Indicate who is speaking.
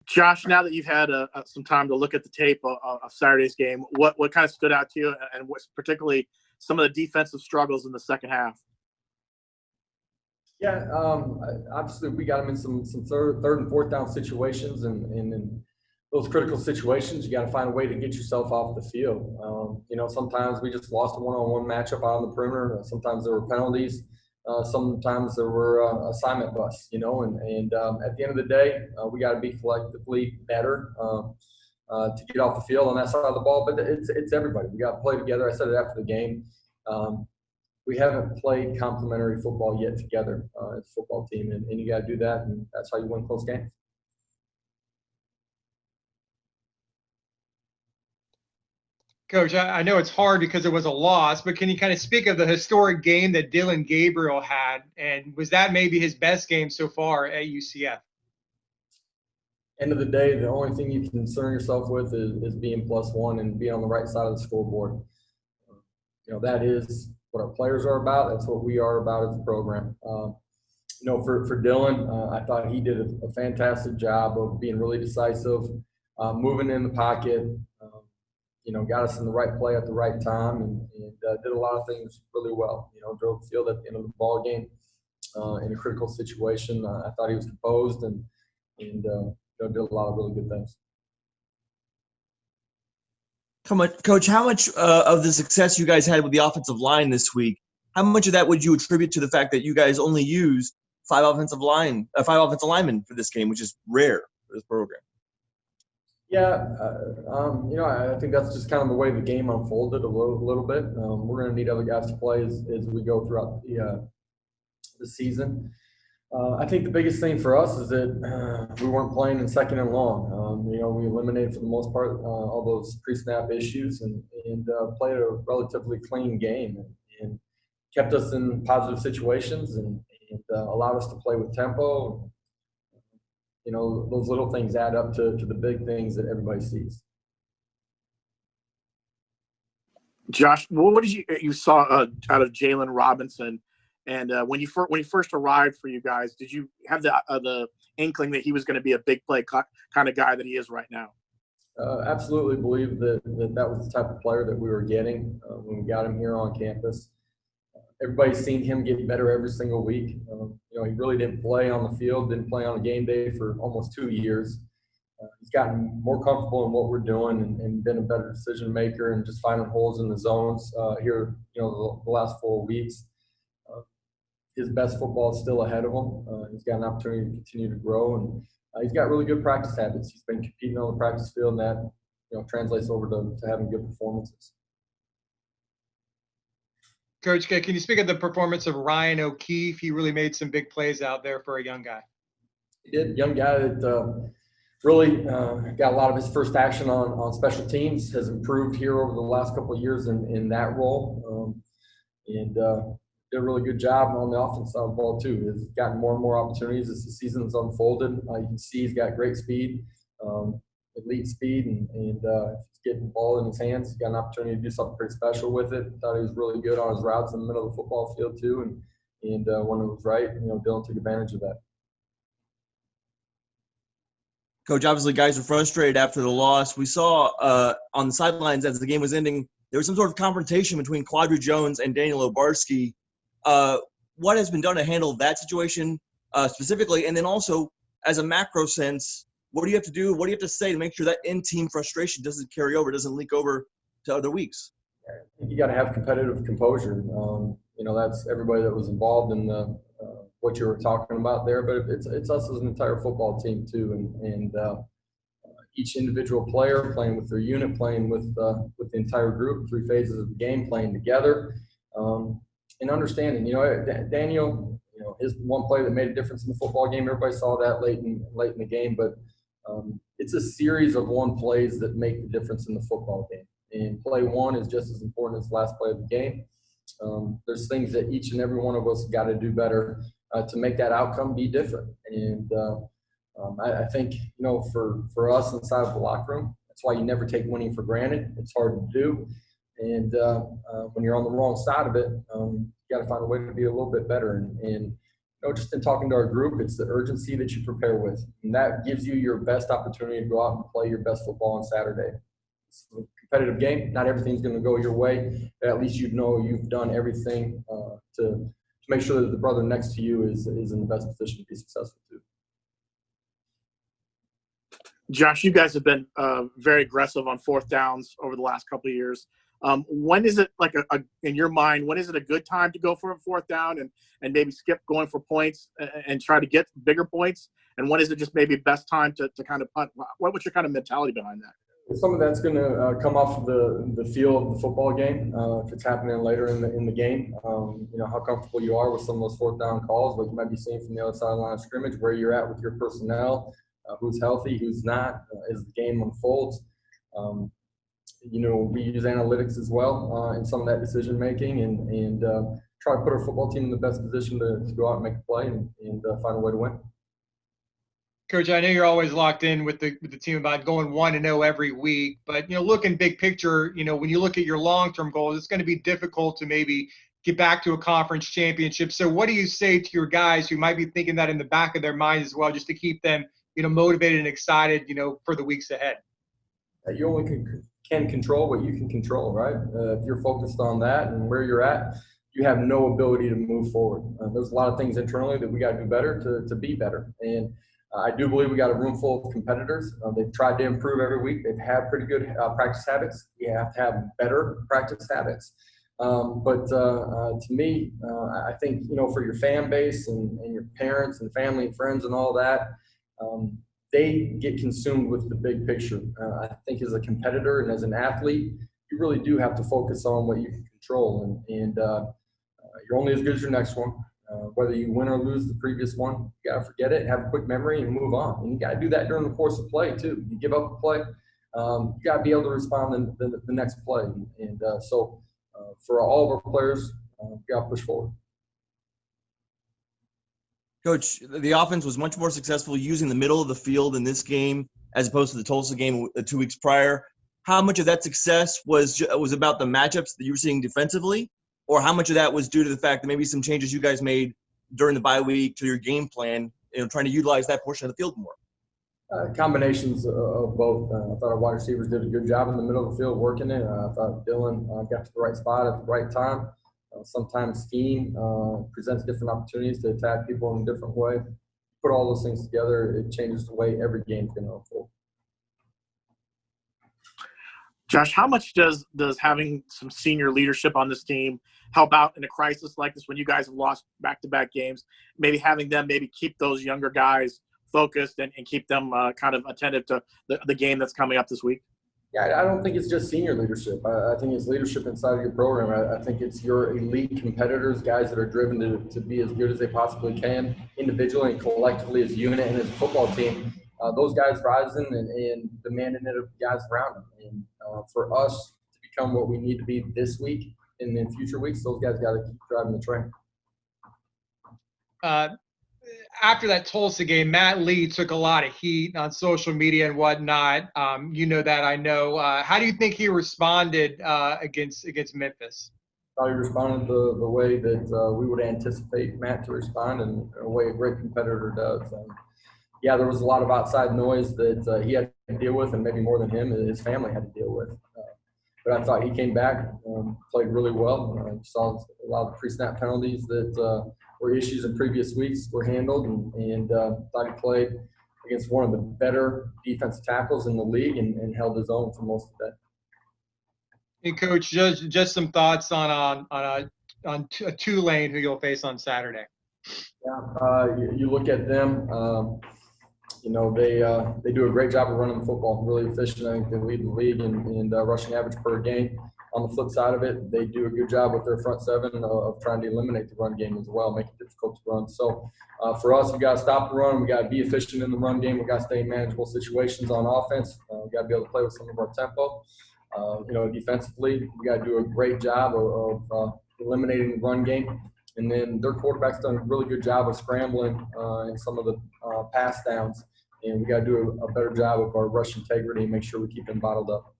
Speaker 1: Josh, now that you've had some time to look at the tape of Saturday's game, what kind of stood out to you, and what's particularly some of the defensive struggles in the second half?
Speaker 2: Yeah, obviously we got them in some third and fourth down situations, and in those critical situations, you got to find a way to get yourself off the field. Sometimes we just lost a one-on-one matchup out on the perimeter. Sometimes there were penalties. Sometimes there were assignment busts, and at the end of the day, we got to be collectively better to get off the field on that side of the ball. But it's everybody. We got to play together. I said it after the game. We haven't played complementary football yet together as a football team, and you got to do that, and that's how you win close games.
Speaker 3: Coach, I know it's hard because it was a loss, but can you kind of speak of the historic game that Dylan Gabriel had, and was that maybe his best game so far at UCF?
Speaker 2: End of the day, the only thing you can concern yourself with is being +1 and being on the right side of the scoreboard. That is what our players are about. That's what we are about as a program. For Dylan, I thought he did a fantastic job of being really decisive, moving in the pocket, got us in the right play at the right time, and did a lot of things really well. Drove the field at the end of the ball game in a critical situation. I thought he was composed and did a lot of really good things.
Speaker 4: Coach, how much of the success you guys had with the offensive line this week, how much of that would you attribute to the fact that you guys only used five offensive linemen for this game, which is rare for this program?
Speaker 2: Yeah, I think that's just kind of the way the game unfolded a little bit. We're going to need other guys to play as we go throughout the season. I think the biggest thing for us is that we weren't playing in second and long. We eliminated for the most part all those pre-snap issues and played a relatively clean game and kept us in positive situations and allowed us to play with tempo. Those little things add up to the big things that everybody sees.
Speaker 1: Josh, what did you saw out of Jaylen Robinson? And when he first arrived for you guys, did you have the inkling that he was going to be a big play kind of guy that he is right now?
Speaker 2: Absolutely believe that was the type of player that we were getting when we got him here on campus. Everybody's seen him get better every single week. He really didn't play on the field, didn't play on a game day for almost 2 years. He's gotten more comfortable in what we're doing and been a better decision maker and just finding holes in the zones here, the last 4 weeks. His best football is still ahead of him. He's got an opportunity to continue to grow, and he's got really good practice habits. He's been competing on the practice field, and that translates over to having good performances.
Speaker 3: Coach, can you speak of the performance of Ryan O'Keefe? He really made some big plays out there for a young guy.
Speaker 2: He did. Young guy that really got a lot of his first action on special teams, has improved here over the last couple of years in that role, and did a really good job on the offensive side of the ball too. He's gotten more and more opportunities as the season's unfolded. You can see he's got great speed, elite speed, and he's getting the ball in his hands. He's got an opportunity to do something pretty special with it. Thought he was really good on his routes in the middle of the football field too, and when it was right, Dylan took advantage of that.
Speaker 4: Coach, obviously guys were frustrated after the loss. We saw on the sidelines as the game was ending, there was some sort of confrontation between Quadri Jones and Daniel Obarski. What has been done to handle that situation specifically? And then also, as a macro sense, what do you have to do? What do you have to say to make sure that in-team frustration doesn't carry over, doesn't leak over to other weeks?
Speaker 2: You got to have competitive composure. That's everybody that was involved in what you were talking about there. But it's us as an entire football team too, and each individual player playing with their unit, playing with the entire group, 3 phases of the game, playing together, and understanding. Daniel, his one play that made a difference in the football game. Everybody saw that late in the game, but it's a series of one plays that make the difference in the football game. And play one is just as important as the last play of the game. There's things that each and every one of us got to do better to make that outcome be different. And I think, for us inside of the locker room, that's why you never take winning for granted. It's hard to do. And when you're on the wrong side of it, you got to find a way to be a little bit better. And Just in talking to our group, it's the urgency that you prepare with. And that gives you your best opportunity to go out and play your best football on Saturday. It's a competitive game. Not everything's going to go your way, but at least you know you've done everything to make sure that the brother next to you is in the best position to be successful too.
Speaker 1: Josh, you guys have been very aggressive on fourth downs over the last couple of years. When is it in your mind, when is it a good time to go for a fourth down and maybe skip going for points and try to get bigger points? And when is it just maybe best time to kind of punt? What's your kind of mentality behind that?
Speaker 2: Some of that's going to come off the feel of the football game. If it's happening later in the game, how comfortable you are with some of those fourth down calls, like you might be seeing from the other side of the line of scrimmage, where you're at with your personnel, who's healthy, who's not, as the game unfolds. We use analytics as well in some of that decision making and try to put our football team in the best position to go out and make a play and find a way to win.
Speaker 3: Coach, I know you're always locked in with the team about going 1-0 every week, but looking big picture, when you look at your long-term goals, it's going to be difficult to maybe get back to a conference championship. So what do you say to your guys who might be thinking that in the back of their minds as well, just to keep them, motivated and excited, for the weeks ahead?
Speaker 2: You only can control what you can control, right? If you're focused on that and where you're at, you have no ability to move forward. There's a lot of things internally that we got to do better to be better. And I do believe we got a room full of competitors. They've tried to improve every week. They've had pretty good practice habits. You have to have better practice habits. But to me, I think, for your fan base and your parents and family and friends and all that, they get consumed with the big picture. I think as a competitor and as an athlete, you really do have to focus on what you can control. And you're only as good as your next one. Whether you win or lose the previous one, you got to forget it, have a quick memory, and move on. And you got to do that during the course of play, too. You give up a play, you got to be able to respond the next play. And so for all of our players, we got to push forward.
Speaker 4: Coach, the offense was much more successful using the middle of the field in this game as opposed to the Tulsa game 2 weeks prior. How much of that success was about the matchups that you were seeing defensively, or how much of that was due to the fact that maybe some changes you guys made during the bye week to your game plan, trying to utilize that portion of the field more?
Speaker 2: Combinations of both. I thought our wide receivers did a good job in the middle of the field working it. I thought Dylan got to the right spot at the right time. Sometimes scheme presents different opportunities to attack people in a different way. Put all those things together, it changes the way every game's going to unfold.
Speaker 1: Josh, how much does having some senior leadership on this team help out in a crisis like this when you guys have lost back-to-back games? Maybe having them keep those younger guys focused and keep them kind of attentive to the game that's coming up this week?
Speaker 2: Yeah, I don't think it's just senior leadership. I think it's leadership inside of your program. I think it's your elite competitors, guys that are driven to be as good as they possibly can, individually and collectively as a unit and as a football team. Those guys rising and demanding it of guys around them. And for us to become what we need to be this week and in future weeks, those guys got to keep driving the train.
Speaker 3: After that Tulsa game, Matt Lee took a lot of heat on social media and whatnot. You know that, I know. How do you think he responded against Memphis?
Speaker 2: I thought he responded the way that we would anticipate Matt to respond, and a way a great competitor does. Yeah, there was a lot of outside noise that he had to deal with, and maybe more than him, his family had to deal with. But I thought he came back, played really well. Saw a lot of pre-snap penalties that were issues in previous weeks were handled, and thought he played against one of the better defensive tackles in the league and held his own for most of that.
Speaker 3: Hey, Coach, just some thoughts on Tulane, who you'll face on Saturday.
Speaker 2: Yeah, you look at them. They do a great job of running the football, really efficient. I think they lead the league in rushing average per game. On the flip side of it, they do a good job with their front seven of trying to eliminate the run game as well, make it difficult to run. So for us, we got to stop the run. We got to be efficient in the run game. We got to stay in manageable situations on offense. We got to be able to play with some of our tempo. Defensively, we got to do a great job of eliminating the run game. And then their quarterback's done a really good job of scrambling in some of the pass downs. And we got to do a better job of our rush integrity and make sure we keep them bottled up.